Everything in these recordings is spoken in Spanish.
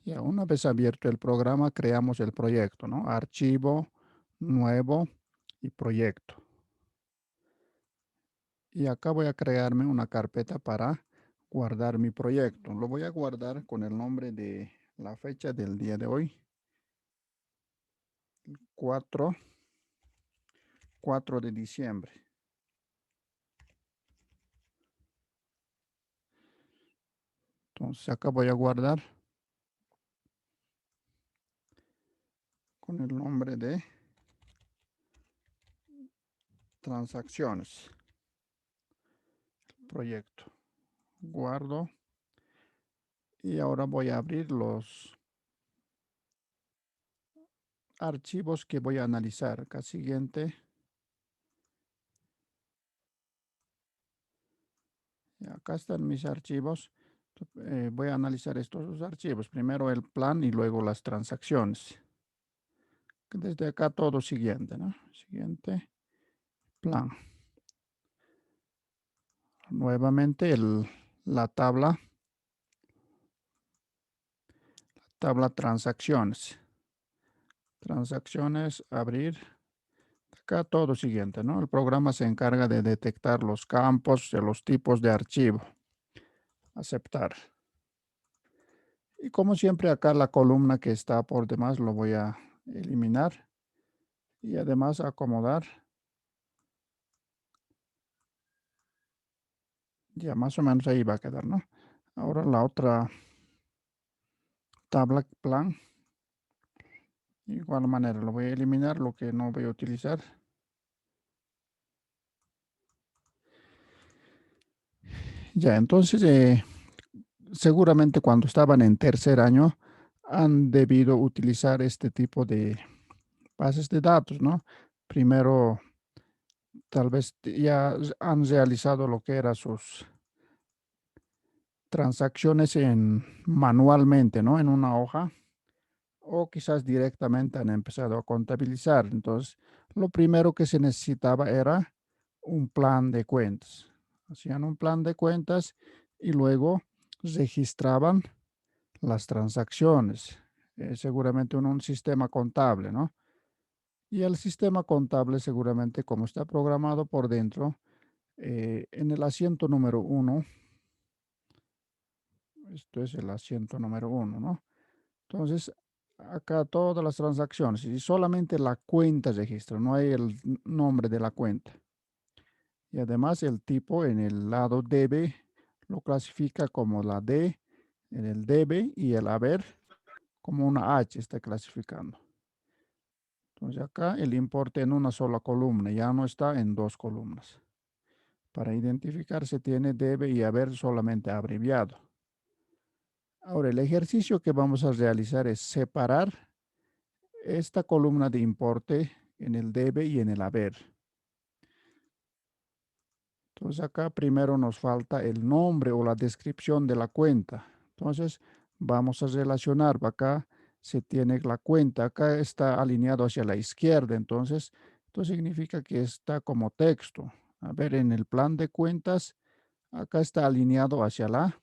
Ya una vez abierto el programa, creamos el proyecto, ¿no? Archivo, nuevo y proyecto. Y acá voy a crearme una carpeta para guardar mi proyecto. Lo voy a guardar con el nombre de la fecha del día de hoy, 4, 4 de diciembre. Entonces acá voy a guardar con el nombre de transacciones, proyecto. Guardo y ahora voy a abrir los archivos que voy a analizar. Acá siguiente. Y acá están mis archivos. Voy a analizar estos dos archivos. Primero el plan y luego las transacciones. Desde acá todo siguiente, ¿no? Siguiente, plan. Nuevamente la tabla transacciones. Transacciones, abrir. Acá todo siguiente, ¿no? El programa se encarga de detectar los campos de los tipos de archivo. Aceptar. Y como siempre acá la columna que está por demás lo voy a eliminar. Y además acomodar. Ya más o menos ahí va a quedar, ¿no? Ahora la otra tabla plan. De igual manera lo voy a eliminar, lo que no voy a utilizar. Ya, entonces seguramente cuando estaban en tercer año han debido utilizar este tipo de bases de datos, ¿no? Primero, tal vez ya han realizado lo que eran sus transacciones manualmente, ¿no? En una hoja, o quizás directamente han empezado a contabilizar. Entonces, lo primero que se necesitaba era un plan de cuentas. Hacían un plan de cuentas y luego registraban las transacciones, seguramente en un sistema contable, ¿no? Y el sistema contable seguramente como está programado por dentro, en el asiento número uno, esto es el asiento número uno, ¿no? Entonces, acá todas las transacciones y solamente la cuenta registra, no hay el nombre de la cuenta. Y además el tipo en el lado debe lo clasifica como la D en el debe y el haber como una H está clasificando. Entonces acá el importe en una sola columna, ya no está en dos columnas. Para identificar se tiene debe y haber solamente abreviado. Ahora el ejercicio que vamos a realizar es separar esta columna de importe en el debe y en el haber. Entonces acá primero nos falta el nombre o la descripción de la cuenta. Entonces vamos a relacionar. Acá se tiene la cuenta. Acá está alineado hacia la izquierda. Entonces esto significa que está como texto. A ver, en el plan de cuentas, acá está alineado hacia la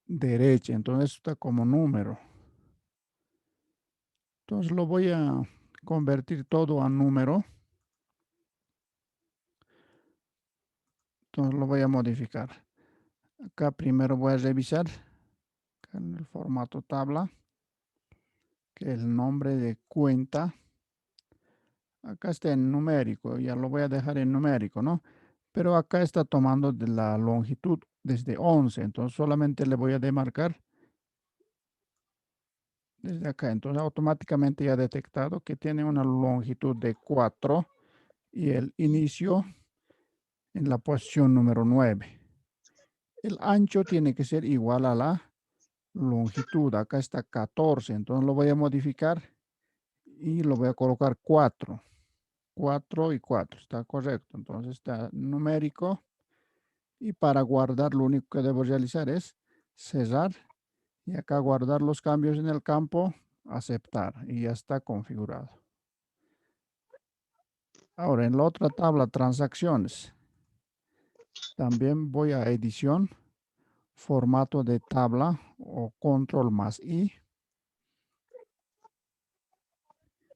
derecha. Entonces está como número. Entonces lo voy a convertir todo a número. Entonces lo voy a modificar. Acá primero voy a revisar en el formato tabla que el nombre de cuenta acá está en numérico, ya lo voy a dejar en numérico, ¿no? Pero acá está tomando de la longitud desde 11, entonces solamente le voy a demarcar desde acá. Entonces automáticamente ya ha detectado que tiene una longitud de 4 y el inicio en la posición número 9. El ancho tiene que ser igual a la longitud. Acá está 14, entonces lo voy a modificar y lo voy a colocar 4. 4 y 4, está correcto. Entonces está numérico y para guardar lo único que debo realizar es cerrar y acá guardar los cambios en el campo, aceptar y ya está configurado. Ahora en la otra tabla transacciones, también voy a edición, formato de tabla o control más I.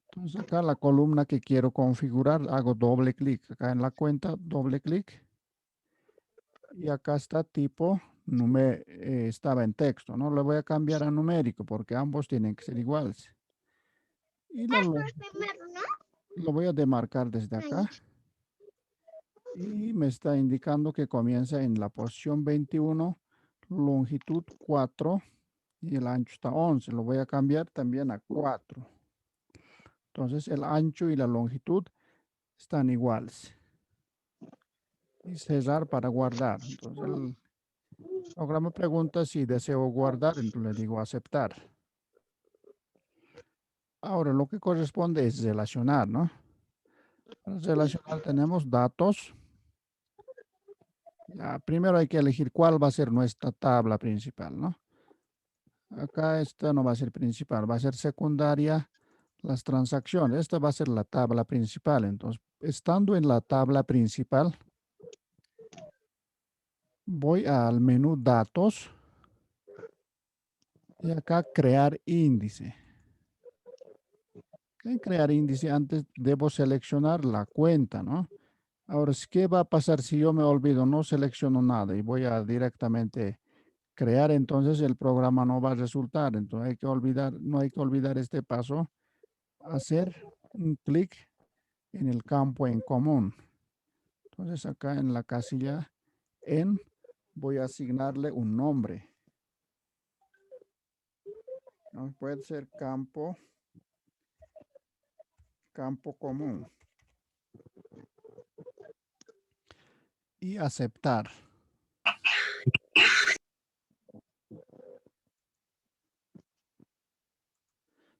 Entonces acá la columna que quiero configurar, hago doble clic acá en la cuenta, doble clic. Y acá está tipo, estaba en texto, ¿no? Le voy a cambiar a numérico porque ambos tienen que ser iguales. Y lo voy a demarcar desde acá. Y me está indicando que comienza en la posición 21, longitud 4 y el ancho está 11. Lo voy a cambiar también a 4. Entonces el ancho y la longitud están iguales. Y cerrar para guardar. Entonces el programa pregunta si deseo guardar, entonces le digo aceptar. Ahora lo que corresponde es relacionar, ¿no? Para relacionar tenemos datos. Ya, primero hay que elegir cuál va a ser nuestra tabla principal, ¿no? Acá esta no va a ser principal, va a ser secundaria las transacciones. Esta va a ser la tabla principal. Entonces, estando en la tabla principal, voy al menú datos y acá crear índice. En crear índice antes debo seleccionar la cuenta, ¿no? Ahora, ¿qué va a pasar si yo me olvido? No selecciono nada y voy a directamente crear, entonces el programa no va a resultar. Entonces no hay que olvidar este paso, hacer un clic en el campo en común. Entonces acá en la casilla en voy a asignarle un nombre, ¿no? Puede ser campo común y aceptar.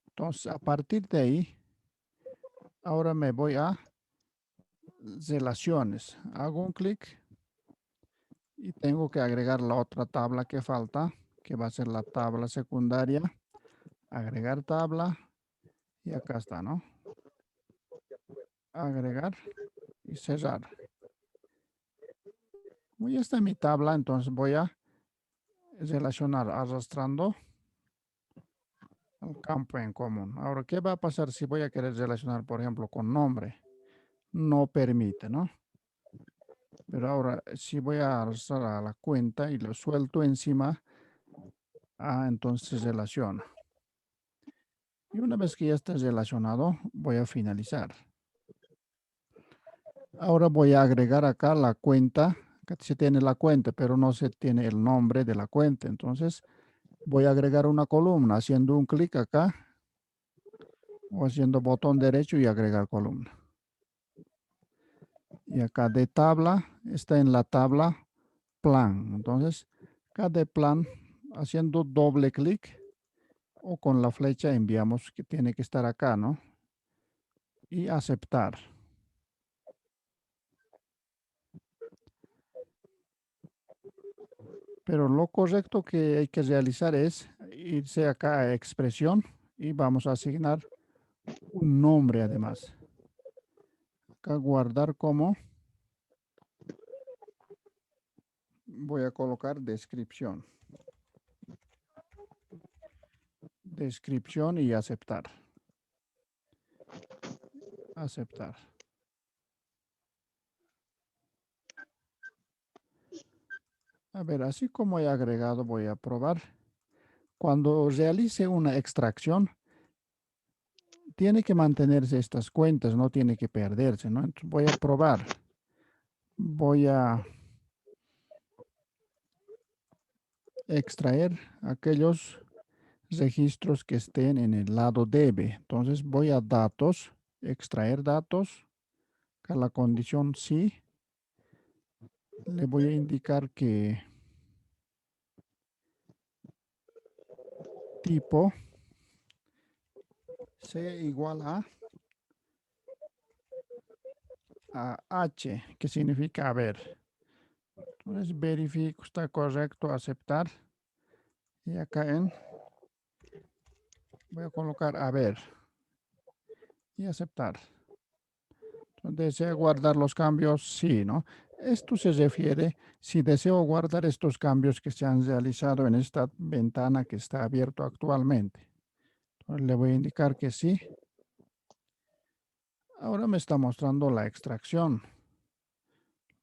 Entonces a partir de ahí, ahora me voy a relaciones. Hago un clic y tengo que agregar la otra tabla que falta, que va a ser la tabla secundaria. Agregar tabla y acá está, ¿no? Agregar y cerrar. Ya está mi tabla, entonces voy a relacionar arrastrando al campo en común. Ahora, ¿qué va a pasar si voy a querer relacionar, por ejemplo, con nombre? No permite, ¿no? Pero ahora, si voy a arrastrar a la cuenta y lo suelto encima, entonces relaciona. Y una vez que ya está relacionado, voy a finalizar. Ahora voy a agregar acá la cuenta. Acá se tiene la cuenta, pero no se tiene el nombre de la cuenta. Entonces, voy a agregar una columna haciendo un clic acá o haciendo botón derecho y agregar columna. Y acá de tabla, está en la tabla plan. Entonces, acá de plan, haciendo doble clic o con la flecha enviamos que tiene que estar acá, ¿no? Y aceptar. Pero lo correcto que hay que realizar es irse acá a expresión y vamos a asignar un nombre además. Acá guardar como, voy a colocar descripción. Descripción y aceptar. Aceptar. A ver, así como he agregado, voy a probar. Cuando realice una extracción, tiene que mantenerse estas cuentas, no tiene que perderse, ¿no? Entonces voy a probar. Voy a extraer aquellos registros que estén en el lado debe. Entonces voy a datos, extraer datos. Acá la condición sí. Le voy a indicar que tipo sea igual a H, que significa haber. Entonces verifico, está correcto, aceptar. Y acá voy a colocar haber y aceptar. Entonces, ¿desea guardar los cambios? Sí, ¿no? Esto se refiere si deseo guardar estos cambios que se han realizado en esta ventana que está abierto actualmente. Entonces, le voy a indicar que sí. Ahora me está mostrando la extracción.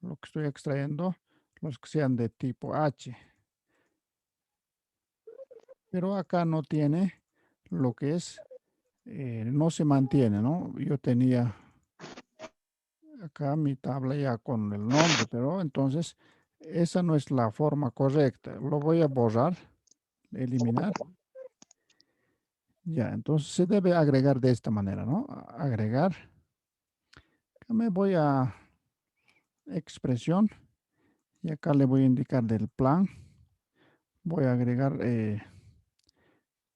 Lo que estoy extrayendo, los que sean de tipo H. Pero acá no tiene lo que es, no se mantiene, ¿no? Yo tenía acá mi tabla ya con el nombre, pero entonces esa no es la forma correcta. Lo voy a borrar, eliminar. Ya, entonces se debe agregar de esta manera, ¿no? Agregar. Acá me voy a expresión y acá le voy a indicar del plan. Voy a agregar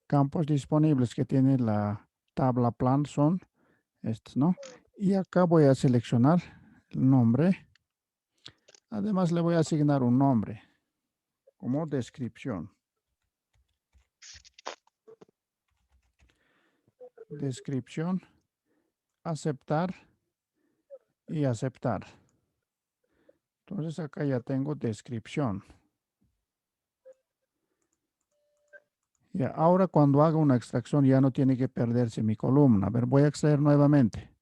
campos disponibles que tiene la tabla plan son estos, ¿no? Y acá voy a seleccionar el nombre. Además le voy a asignar un nombre como descripción. Descripción, aceptar y aceptar. Entonces acá ya tengo descripción. Y ahora cuando haga una extracción ya no tiene que perderse mi columna. A ver, voy a extraer nuevamente.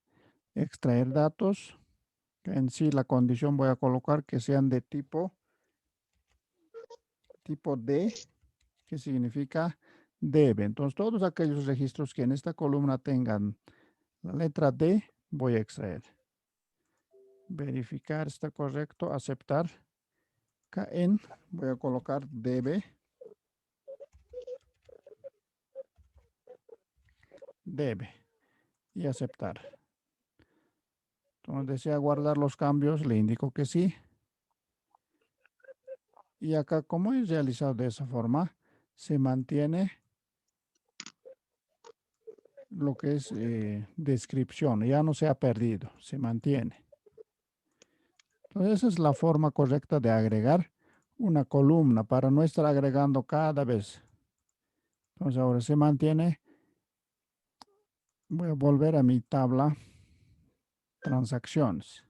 Extraer datos. En sí la condición voy a colocar que sean de tipo D, que significa debe. Entonces todos aquellos registros que en esta columna tengan la letra D, voy a extraer. Verificar está correcto, aceptar. Acá en voy a colocar debe. Debe y aceptar. Entonces desea guardar los cambios, le indico que sí. Y acá como es realizado de esa forma, se mantiene lo que es descripción, ya no se ha perdido, se mantiene. Entonces esa es la forma correcta de agregar una columna para no estar agregando cada vez. Entonces ahora se mantiene. Voy a volver a mi tabla transacciones.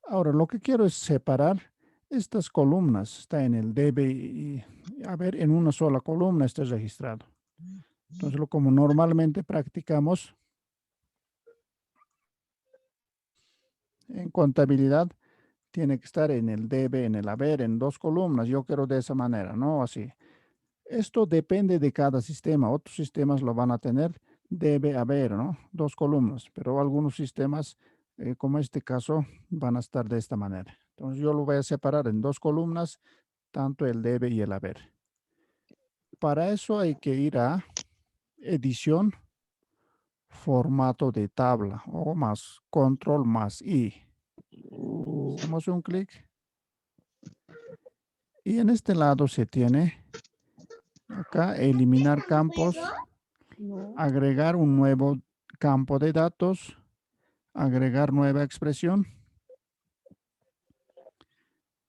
Ahora lo que quiero es separar estas columnas. Está en el debe y a ver, en una sola columna está registrado. Entonces, como normalmente practicamos en contabilidad, tiene que estar en el debe, en el haber, en dos columnas. Yo quiero de esa manera, no así. Esto depende de cada sistema. Otros sistemas lo van a tener, debe haber, ¿no? Dos columnas, pero algunos sistemas, como este caso, van a estar de esta manera. Entonces, yo lo voy a separar en dos columnas, tanto el debe y el haber. Para eso hay que ir a edición, formato de tabla o más control más I. Hacemos un clic y en este lado se tiene acá eliminar campos, agregar un nuevo campo de datos, agregar nueva expresión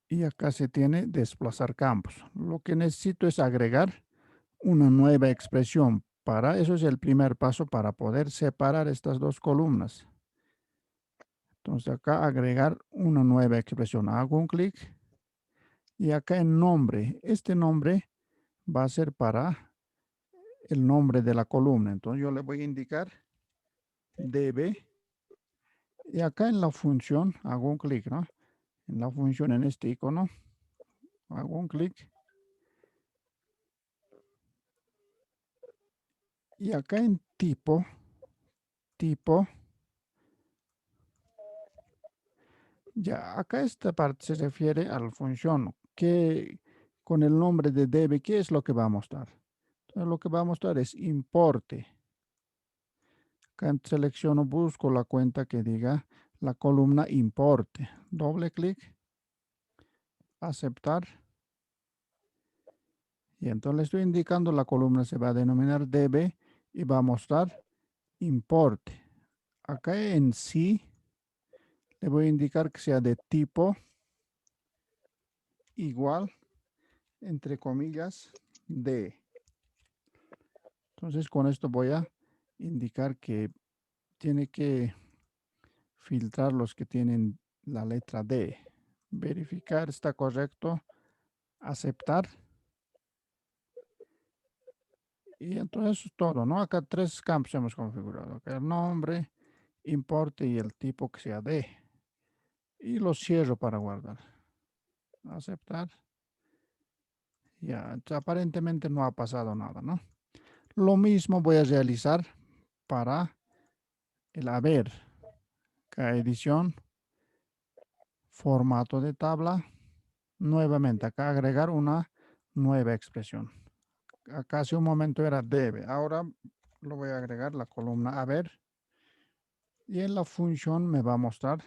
y acá se tiene desplazar campos. Lo que necesito es agregar una nueva expresión. Para eso es el primer paso para poder separar estas dos columnas. Entonces acá agregar una nueva expresión. Hago un clic y acá en nombre. Este nombre va a ser para el nombre de la columna. Entonces yo le voy a indicar debe. Y acá en la función hago un clic, ¿no? En la función en este icono hago un clic. Y acá en tipo, ya acá esta parte se refiere a la función que con el nombre de debe, ¿qué es lo que va a mostrar? Entonces, lo que va a mostrar es importe. Acá selecciono, busco la cuenta que diga la columna importe. Doble clic, aceptar. Y entonces le estoy indicando la columna se va a denominar debe y va a mostrar importe. Acá en sí le voy a indicar que sea de tipo igual, entre comillas, de. Entonces con esto voy a indicar que tiene que filtrar los que tienen la letra D. Verificar está correcto, aceptar. Y entonces es todo, ¿no? Acá 3 campos hemos configurado. Acá el nombre, importe y el tipo que sea D. Y lo cierro para guardar. Aceptar. Ya, aparentemente no ha pasado nada, ¿no? Lo mismo voy a realizar para el haber. Acá edición, formato de tabla. Nuevamente, acá agregar una nueva expresión. Acá hace un momento era debe. Ahora lo voy a agregar la columna haber. Y en la función me va a mostrar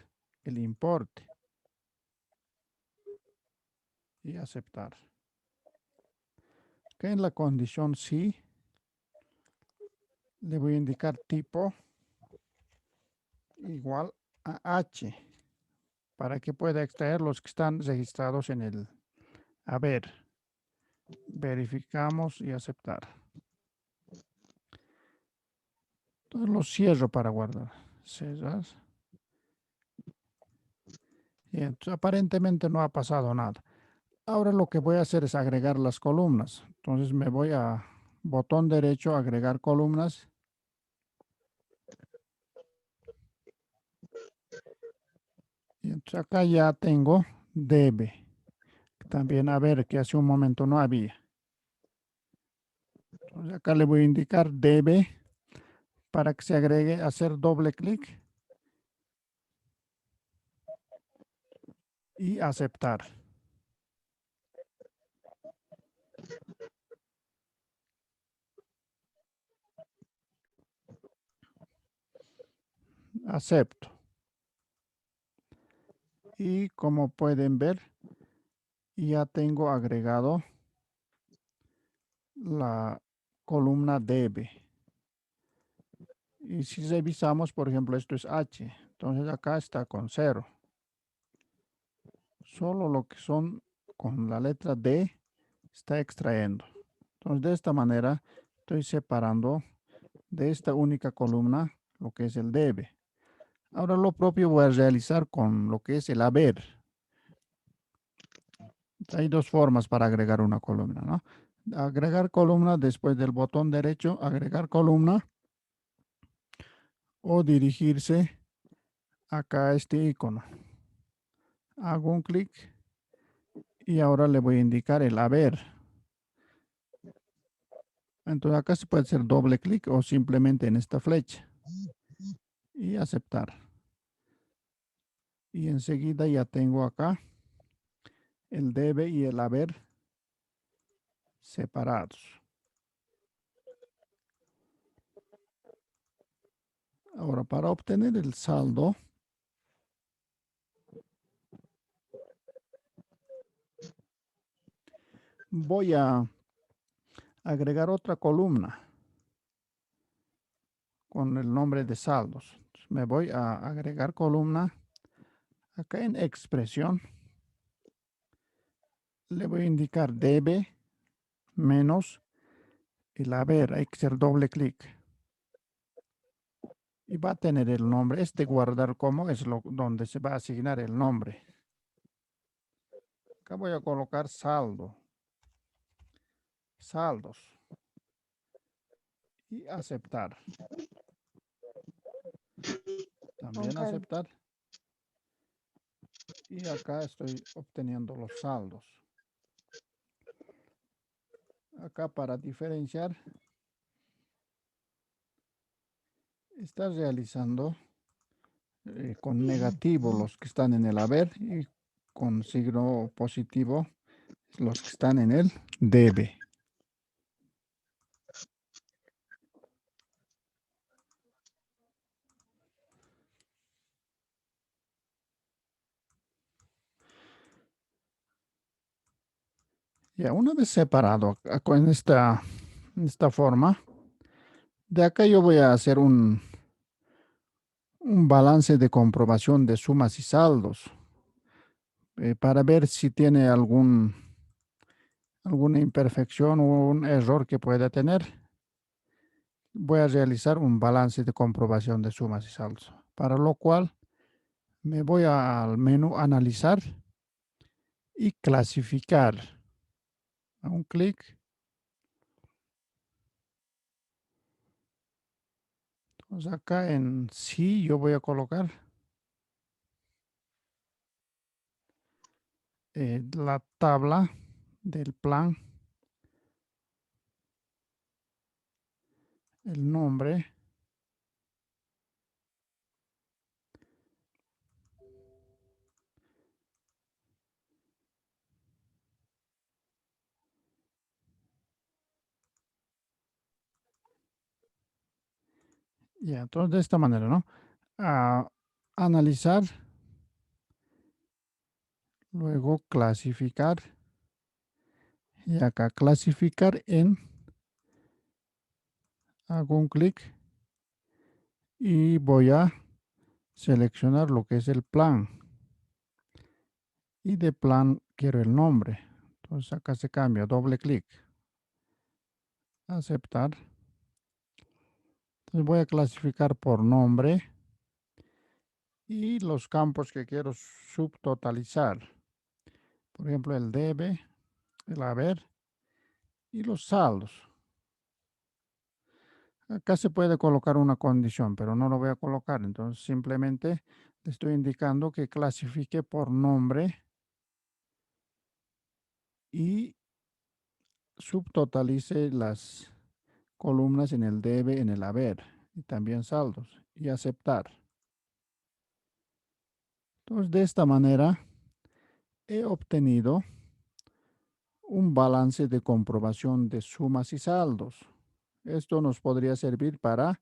el importe. Y aceptar. Que en la condición sí le voy a indicar tipo igual a H para que pueda extraer los que están registrados en el haber. Verificamos y aceptar. Entonces lo cierro para guardar. Cerrar. Y entonces, aparentemente no ha pasado nada. Ahora lo que voy a hacer es agregar las columnas. Entonces me voy a botón derecho, agregar columnas. Y entonces acá ya tengo debe. También a ver que hace un momento no había. Entonces acá le voy a indicar debe para que se agregue, hacer doble clic y aceptar. Acepto. Y como pueden ver, ya tengo agregado la columna debe. Y si revisamos, por ejemplo, esto es H. Entonces acá está con 0. Solo lo que son con la letra D está extrayendo. Entonces de esta manera estoy separando de esta única columna lo que es el debe. Ahora lo propio voy a realizar con lo que es el haber. Hay 2 formas para agregar una columna, ¿no? Agregar columna después del botón derecho, agregar columna, o dirigirse acá a este icono. Hago un clic y ahora le voy a indicar el haber. Entonces acá se puede hacer doble clic o simplemente en esta flecha y aceptar. Y enseguida ya tengo acá el debe y el haber separados. Ahora para obtener el saldo, voy a agregar otra columna con el nombre de saldos. Entonces me voy a agregar columna acá en expresión. Le voy a indicar debe menos el haber. Hay que hacer doble clic. Y va a tener el nombre. Este guardar como es donde se va a asignar el nombre. Acá voy a colocar saldo. Saldos. Y aceptar. También Okay. aceptar. Y acá estoy obteniendo los saldos. Acá para diferenciar, está realizando con negativo los que están en el haber y con signo positivo los que están en el debe. Ya una vez separado en esta forma, de acá yo voy a hacer un balance de comprobación de sumas y saldos para ver si tiene alguna imperfección o un error que pueda tener. Voy a realizar un balance de comprobación de sumas y saldos, para lo cual Me voy al menú analizar y clasificar. A un clic. Entonces acá en sí yo voy a colocar la tabla del plan, el nombre. Ya, entonces de esta manera, ¿no? A analizar, luego clasificar y acá clasificar en, hago un clic y voy a seleccionar lo que es el plan y de plan quiero el nombre. Entonces acá se cambia, doble clic, aceptar. Entonces voy a clasificar por nombre y los campos que quiero subtotalizar. Por ejemplo, el debe, el haber y los saldos. Acá se puede colocar una condición, pero no lo voy a colocar. Entonces simplemente le estoy indicando que clasifique por nombre y subtotalice las columnas en el debe, en el haber y también saldos y aceptar. Entonces de esta manera he obtenido un balance de comprobación de sumas y saldos. Esto nos podría servir para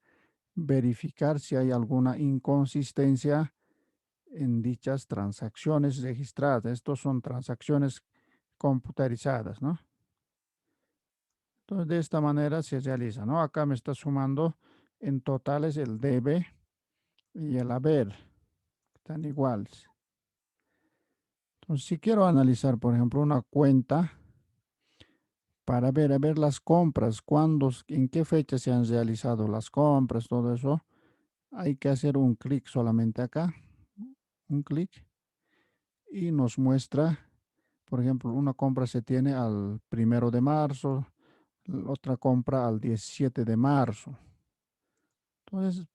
verificar si hay alguna inconsistencia en dichas transacciones registradas. Estos son transacciones computarizadas, ¿no? Entonces, de esta manera se realiza, ¿no? Acá me está sumando en totales el debe y el haber, están iguales. Entonces, si quiero analizar, por ejemplo, una cuenta para ver, a ver las compras, cuándo, en qué fecha se han realizado las compras, todo eso, hay que hacer un clic solamente acá, un clic, y nos muestra, por ejemplo, una compra se tiene al 1 de marzo, otra compra al 17 de marzo. Entonces,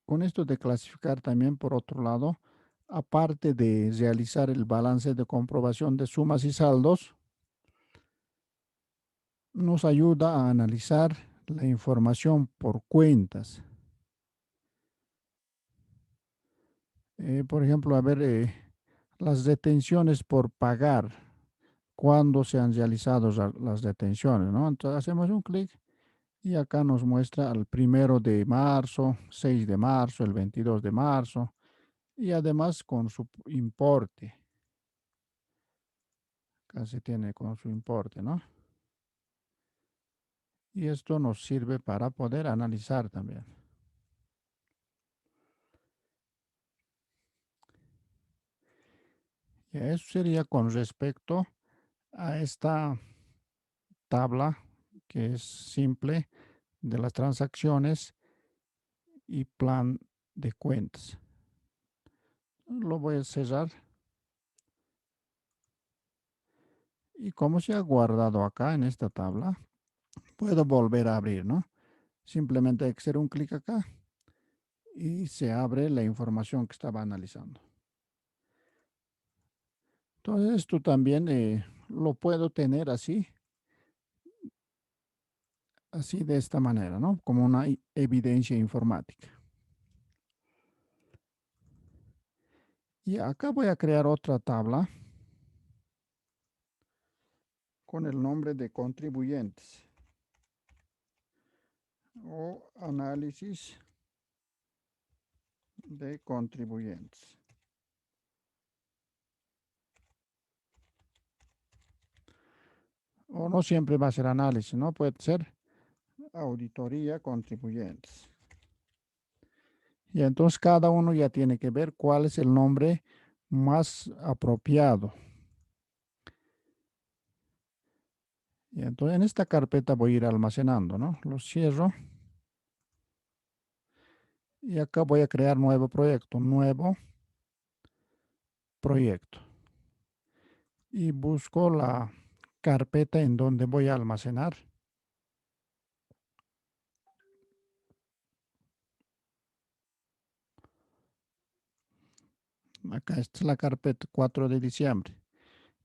con esto de clasificar también, por otro lado, aparte de realizar el balance de comprobación de sumas y saldos, nos ayuda a analizar la información por cuentas. Por ejemplo, a ver, las detenciones por pagar, cuándo se han realizado las detenciones, ¿no? Entonces hacemos un clic y acá nos muestra al 1 de marzo, 6 de marzo, el 22 de marzo y además con su importe. Acá se tiene con su importe, ¿no? Y esto nos sirve para poder analizar también. Y eso sería con respecto a esta tabla que es simple de las transacciones y plan de cuentas. Lo voy a cerrar y como se ha guardado acá en esta tabla, puedo volver a abrir, ¿no? Simplemente hay que hacer un clic acá y se abre la información que estaba analizando. Entonces esto también lo puedo tener así, así de esta manera, ¿no? Como una evidencia informática. Y acá voy a crear otra tabla con el nombre de contribuyentes o análisis de contribuyentes. O no siempre va a ser análisis, ¿no? Puede ser auditoría contribuyentes. Y entonces cada uno ya tiene que ver cuál es el nombre más apropiado. Y entonces en esta carpeta voy a ir almacenando, ¿no? Lo cierro. Y acá voy a crear nuevo proyecto. Y busco la carpeta en donde voy a almacenar. Acá está la carpeta 4 de diciembre.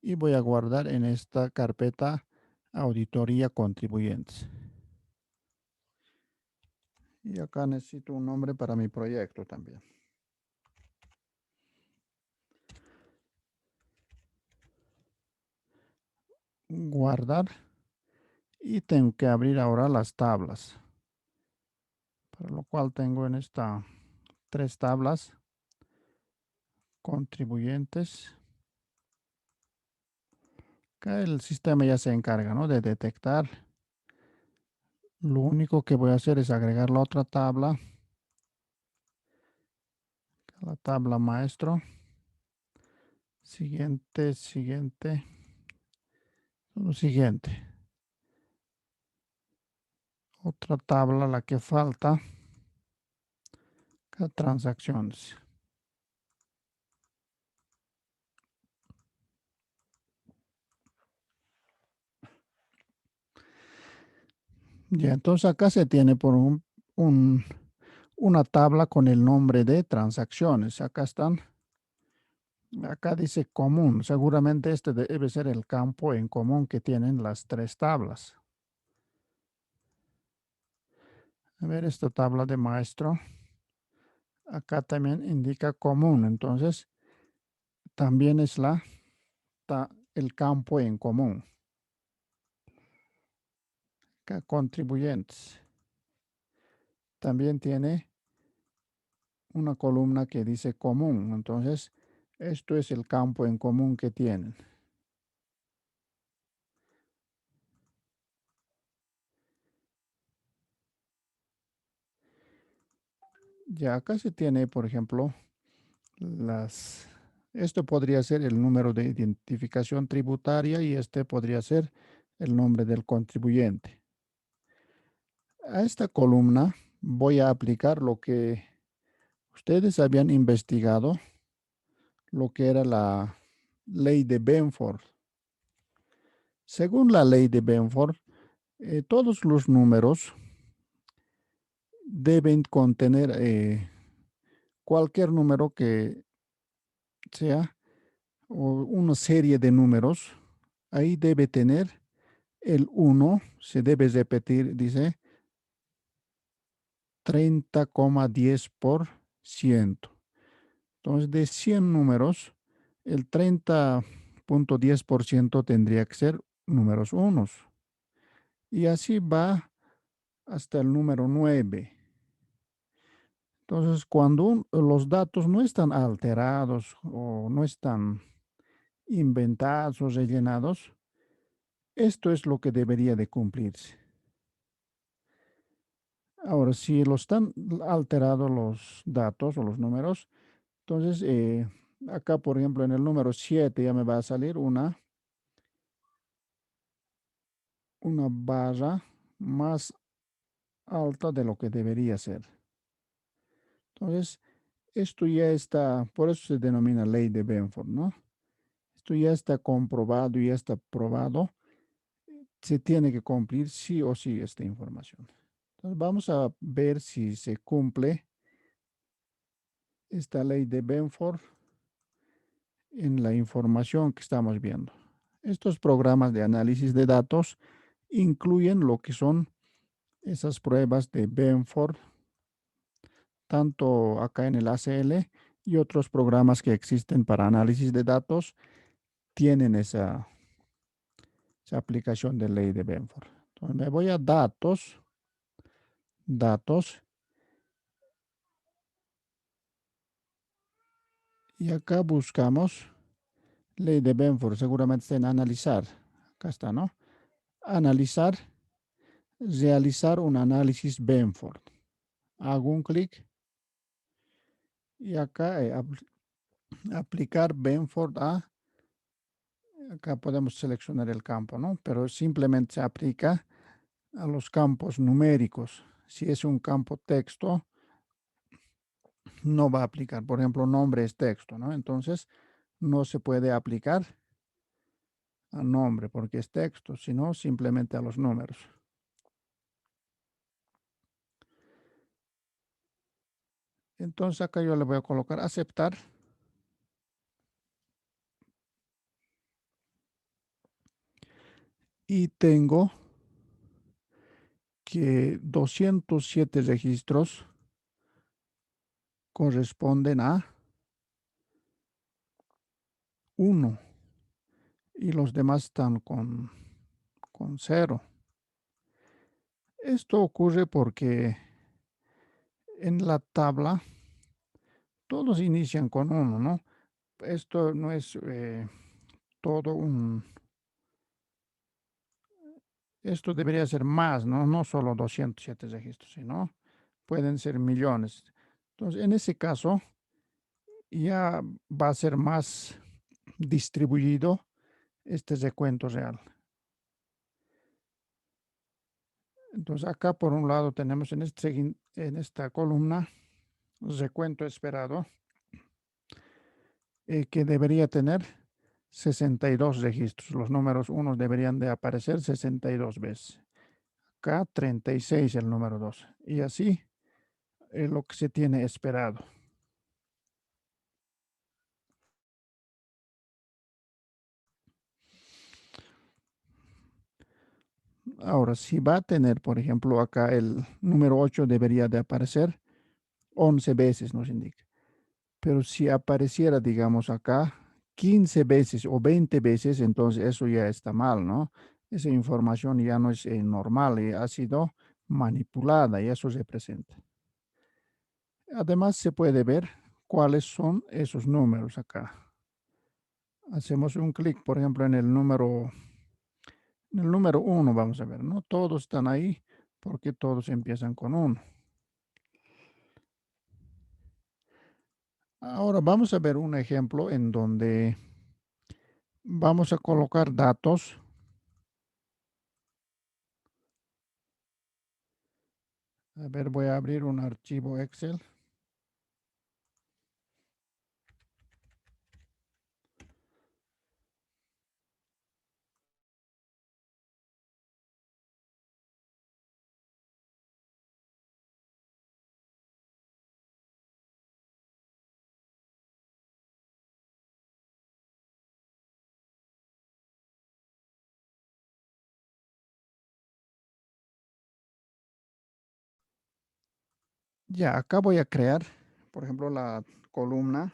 Y voy a guardar en esta carpeta auditoría contribuyentes. Y acá necesito un nombre para mi proyecto también. Guardar. Y tengo que abrir ahora las tablas. Para lo cual tengo en esta 3 tablas. Contribuyentes. Acá el sistema ya se encarga, ¿no?, de detectar. Lo único que voy a hacer es agregar la otra tabla. La tabla maestro. Siguiente. Lo siguiente. Otra tabla, la que falta. Acá, transacciones. Ya, entonces acá se tiene por una tabla con el nombre de transacciones. Acá están. Acá dice común. Seguramente este debe ser el campo en común que tienen las 3 tablas. A ver, esta tabla de maestro. Acá también indica común. Entonces, también es el campo en común. Acá, contribuyentes. También tiene una columna que dice común. Entonces, esto es el campo en común que tienen. Ya acá se tiene, por ejemplo, esto podría ser el número de identificación tributaria y este podría ser el nombre del contribuyente. A esta columna voy a aplicar lo que ustedes habían investigado, lo que era la ley de Benford. Según la ley de Benford, todos los números deben contener cualquier número que sea o una serie de números. Ahí debe tener el 1, se debe repetir, dice 30,10%. Entonces, de 100 números, el 30,10% tendría que ser números unos. Y así va hasta el número 9. Entonces, cuando los datos no están alterados o no están inventados o rellenados, esto es lo que debería de cumplirse. Ahora, si lo están alterados los datos o los números, entonces acá, por ejemplo, en el número 7 ya me va a salir una barra más alta de lo que debería ser. Entonces, esto ya está, por eso se denomina ley de Benford, ¿no? Esto ya está comprobado, ya está probado. Se tiene que cumplir sí o sí esta información. Entonces, vamos a ver si se cumple esta ley de Benford en la información que estamos viendo. Estos programas de análisis de datos incluyen lo que son esas pruebas de Benford, tanto acá en el ACL y otros programas que existen para análisis de datos tienen esa aplicación de ley de Benford. Entonces me voy a datos, y acá buscamos ley de Benford, seguramente está en analizar. Acá está, ¿no? Analizar, realizar un análisis Benford. Hago un clic y acá aplicar Benford a, acá podemos seleccionar el campo, ¿no? Pero simplemente se aplica a los campos numéricos. Si es un campo texto, no va a aplicar. Por ejemplo, nombre es texto, ¿no? Entonces, no se puede aplicar a nombre porque es texto, sino simplemente a los números. Entonces, acá yo le voy a colocar aceptar y tengo que 207 registros corresponden a 1 y los demás están con 0. Esto ocurre porque en la tabla todos inician con 1, ¿no? Esto no es todo un... Esto debería ser más, ¿no? No solo 207 registros, sino pueden ser millones. Entonces, en ese caso, ya va a ser más distribuido este recuento real. Entonces, acá por un lado tenemos en esta columna recuento esperado, que debería tener 62 registros. Los números 1 deberían de aparecer 62 veces. Acá 36 el número 2. Y así es lo que se tiene esperado. Ahora, si va a tener, por ejemplo, acá el número 8 debería de aparecer 11 veces, nos indica. Pero si apareciera, digamos, acá 15 veces o 20 veces, entonces eso ya está mal, ¿no? Esa información ya no es normal y ha sido manipulada y eso se presenta. Además, se puede ver cuáles son esos números acá. Hacemos un clic, por ejemplo, en el número 1, vamos a ver, ¿no? Todos están ahí porque todos empiezan con 1. Ahora vamos a ver un ejemplo en donde vamos a colocar datos. A ver, voy a abrir un archivo Excel. Ya, acá voy a crear, por ejemplo, la columna.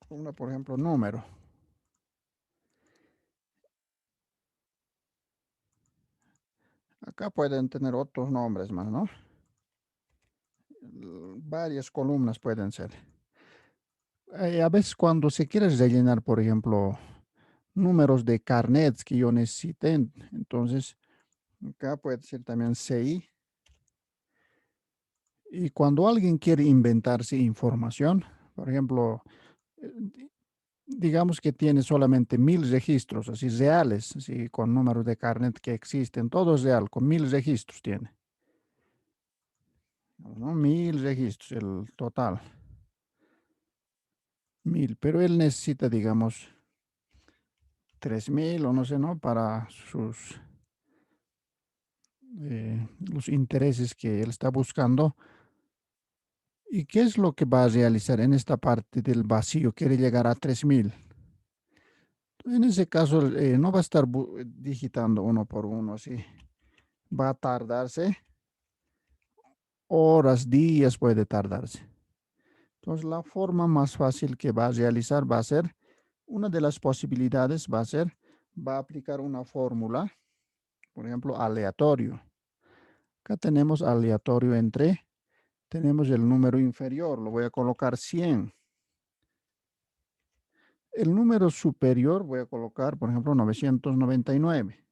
Columna, por ejemplo, número. Acá pueden tener otros nombres más, ¿no? Varias columnas pueden ser. A veces cuando se quiere rellenar, por ejemplo, números de carnets que yo necesite, entonces acá puede ser también CI. Y cuando alguien quiere inventarse información, por ejemplo, eh, digamos que tiene solamente 1000 registros, así reales, así con números de carnet que existen, todo es real, con 1000 registros tiene, ¿no? 1000 registros, el total, 1000, pero él necesita, digamos, 3000 o no sé, ¿no? Para los intereses que él está buscando. ¿Y qué es lo que va a realizar en esta parte del vacío? Quiere llegar a 3000. En ese caso, no va a estar digitando uno por uno, así. Va a tardarse horas, días puede tardarse. Entonces, la forma más fácil que va a realizar va a ser, una de las posibilidades va a ser, va a aplicar una fórmula, por ejemplo, aleatorio. Acá tenemos aleatorio entre, tenemos el número inferior, lo voy a colocar 100. El número superior voy a colocar, por ejemplo, 999.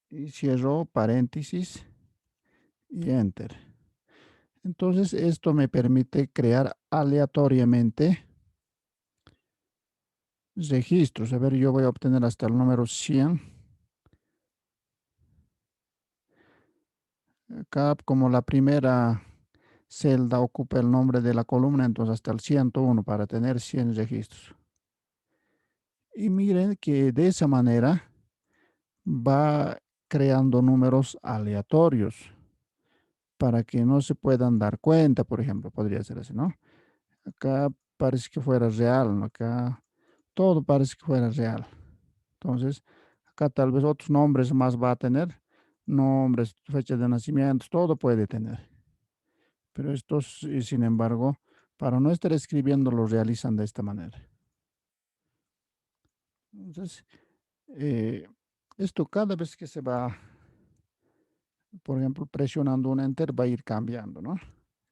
Y cierro paréntesis y enter. Entonces, esto me permite crear aleatoriamente registros. A ver, yo voy a obtener hasta el número 100. Acá, como la primera celda ocupa el nombre de la columna, entonces hasta el 101 para tener 100 registros. Y miren que de esa manera va creando números aleatorios para que no se puedan dar cuenta, por ejemplo, podría ser así, ¿no? Acá parece que fuera real, ¿no? Acá todo parece que fuera real. Entonces, acá tal vez otros nombres más va a tener, nombres, fecha de nacimiento, todo puede tener. Pero estos, sin embargo, para no estar escribiendo, lo realizan de esta manera. Entonces, eh, esto cada vez que se va, por ejemplo, presionando un enter, va a ir cambiando, ¿no?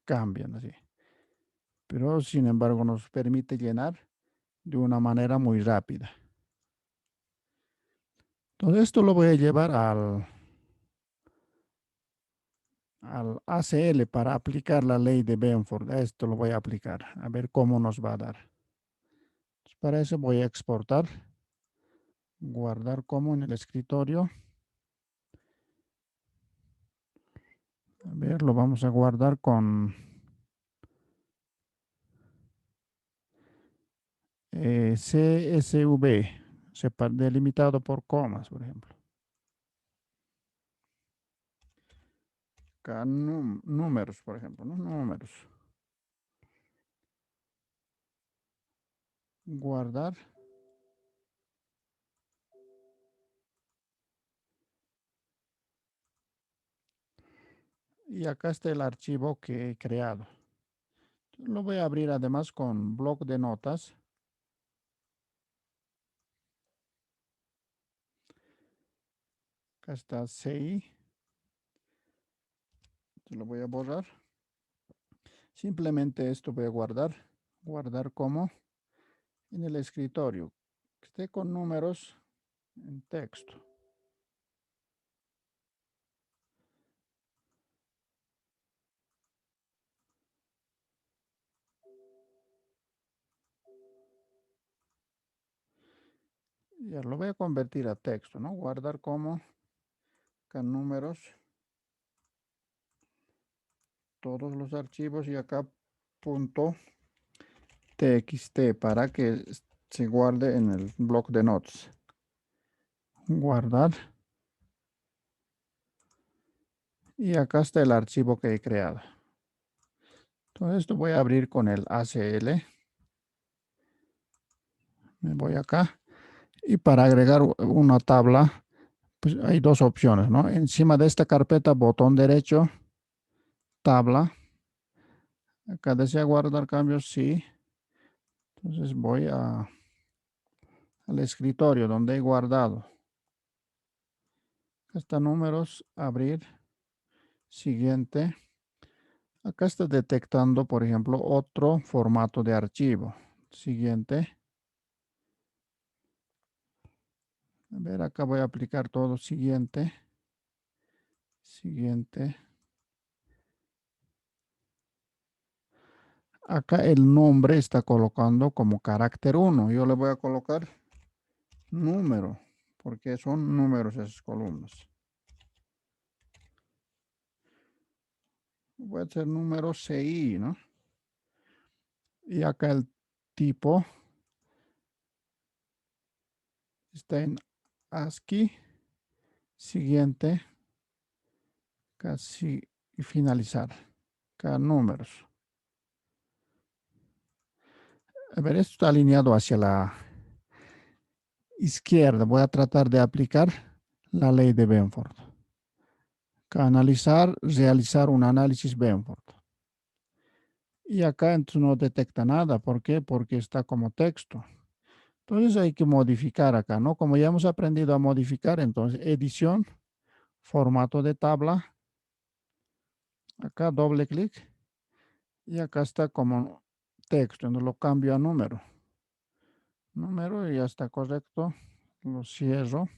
Cambian así. Pero, sin embargo, nos permite llenar de una manera muy rápida. Entonces, esto lo voy a llevar al ACL para aplicar la ley de Benford. Esto lo voy a aplicar, a ver cómo nos va a dar. Entonces, para eso voy a exportar, guardar como en el escritorio. A ver, lo vamos a guardar con CSV, delimitado por comas, por ejemplo. Acá números, por ejemplo, ¿no? Números. Guardar. Y acá está el archivo que he creado. Lo voy a abrir además con bloc de notas. Acá está CI. Lo voy a borrar. Simplemente esto voy a guardar. Guardar como en el escritorio. Que esté con números en texto. Ya lo voy a convertir a texto, ¿no? Guardar como acá números. Todos los archivos y acá punto txt para que se guarde en el bloc de notas. Guardar. Y acá está el archivo que he creado. Entonces esto voy a abrir con el ACL. Me voy acá. Y para agregar una tabla, pues hay dos opciones, ¿no? Encima de esta carpeta, botón derecho, tabla. Acá desea guardar cambios, sí. Entonces voy al escritorio donde he guardado. Acá está números, abrir, siguiente. Acá está detectando, por ejemplo, otro formato de archivo. Siguiente. A ver, acá voy a aplicar todo. Siguiente. Siguiente. Acá el nombre está colocando como carácter 1. Yo le voy a colocar número, porque son números esas columnas. Voy a hacer número CI, ¿no? Y acá el tipo está en ASCII. Siguiente. Casi y finalizar. Acá números. A ver, esto está alineado hacia la izquierda. Voy a tratar de aplicar la ley de Benford. Analizar, realizar un análisis Benford. Y acá entonces no detecta nada. ¿Por qué? Porque está como texto. Entonces hay que modificar acá, ¿no? Como ya hemos aprendido a modificar, entonces edición, formato de tabla. Acá doble clic. Y acá está como texto. Entonces lo cambio a número. Número y ya está correcto. Lo cierro.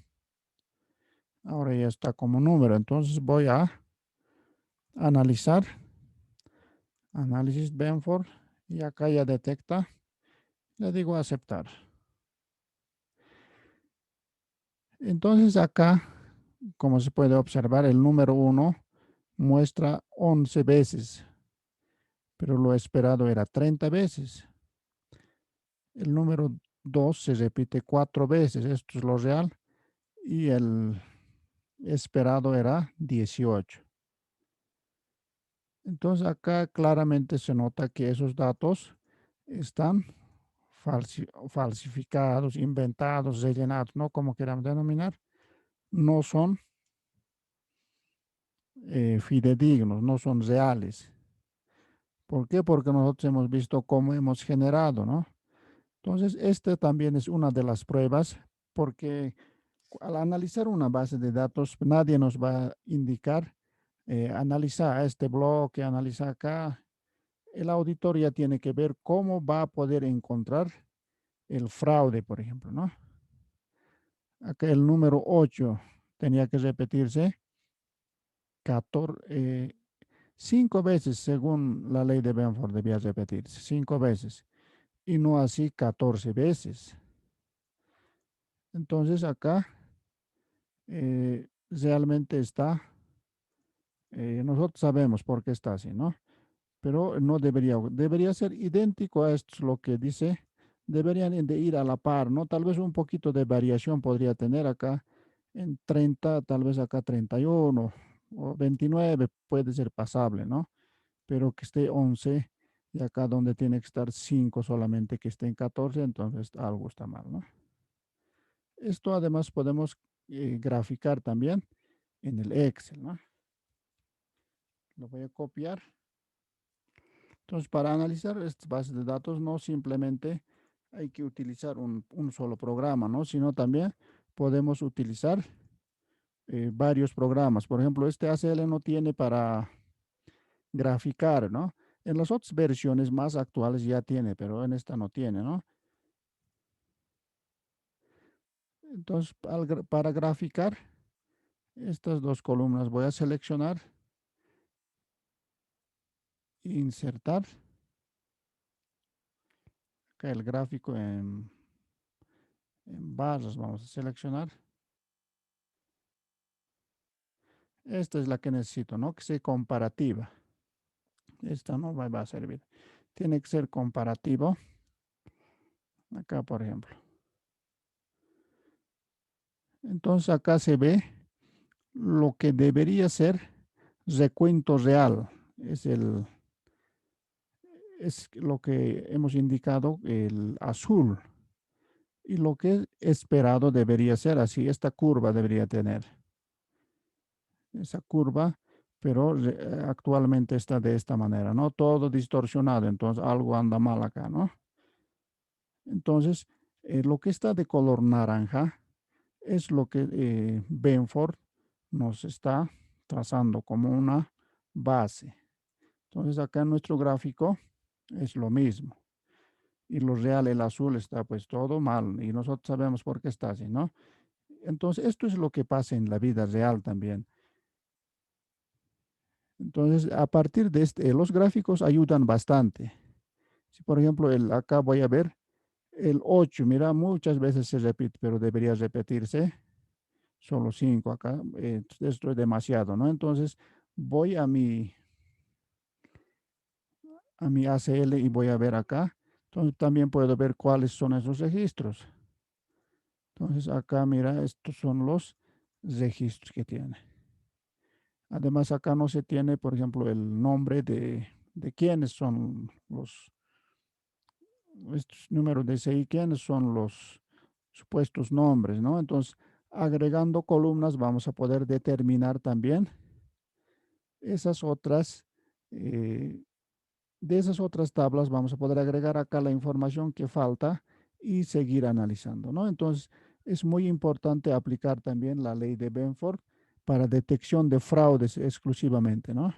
Ahora ya está como número. Entonces voy a analizar. Análisis Benford. Y acá ya detecta. Le digo aceptar. Entonces acá, como se puede observar, el número uno muestra 11 veces, pero lo esperado era 30 veces. El número 2 se repite 4 veces, esto es lo real, y el esperado era 18. Entonces acá claramente se nota que esos datos están falsificados, inventados, rellenados, ¿no? Como queramos denominar, no son fidedignos, no son reales. ¿Por qué? Porque nosotros hemos visto cómo hemos generado, ¿no? Entonces, esta también es una de las pruebas, porque al analizar una base de datos, nadie nos va a indicar, analiza este bloque, analiza acá. El auditor ya tiene que ver cómo va a poder encontrar el fraude, por ejemplo, ¿no? Acá el número 8 tenía que repetirse 14, 5 veces, según la ley de Benford, debía repetirse 5 veces y no así 14 veces. Entonces acá realmente está, nosotros sabemos por qué está así, ¿no? Pero no debería ser idéntico a esto, lo que dice, deberían de ir a la par, ¿no? Tal vez un poquito de variación podría tener acá en 30, tal vez acá 31 o 29 puede ser pasable, ¿no? Pero que esté 11 y acá donde tiene que estar 5 solamente que esté en 14, entonces algo está mal, ¿no? Esto además podemos graficar también en el Excel, ¿no? Lo voy a copiar. Entonces, para analizar estas bases de datos, no simplemente hay que utilizar un solo programa, ¿no? Sino también podemos utilizar varios programas. Por ejemplo, este ACL no tiene para graficar, ¿no? En las otras versiones más actuales ya tiene, pero en esta no tiene, ¿no? Entonces, para graficar estas dos columnas, voy a seleccionar, insertar, acá el gráfico en barras, vamos a seleccionar. Esta es la que necesito, ¿no? Que sea comparativa. Esta no va a servir. Tiene que ser comparativo. Acá, por ejemplo. Entonces acá se ve lo que debería ser recuento real. Es lo que hemos indicado, el azul. Y lo que es esperado debería ser así. Esta curva debería tener esa curva, pero actualmente está de esta manera, ¿no? Todo distorsionado. Entonces algo anda mal acá, ¿no? Entonces, lo que está de color naranja es lo que Benford nos está trazando como una base. Entonces, acá en nuestro gráfico es lo mismo. Y lo real, el azul, está pues todo mal. Y nosotros sabemos por qué está así, ¿no? Entonces, esto es lo que pasa en la vida real también. Entonces, a partir de los gráficos ayudan bastante. Si, por ejemplo, acá voy a ver el 8, mira, muchas veces se repite, pero debería repetirse solo 5 acá. Esto es demasiado, ¿no? Entonces voy a mi ACL y voy a ver acá. Entonces también puedo ver cuáles son esos registros. Entonces acá, mira, estos son los registros que tiene. Además acá no se tiene, por ejemplo, el nombre de quiénes son estos números de CI, quiénes son los supuestos nombres, ¿no? Entonces, agregando columnas vamos a poder determinar también esas otras, eh, de esas otras tablas vamos a poder agregar acá la información que falta y seguir analizando, ¿no? Entonces, es muy importante aplicar también la ley de Benford para detección de fraudes exclusivamente, ¿no?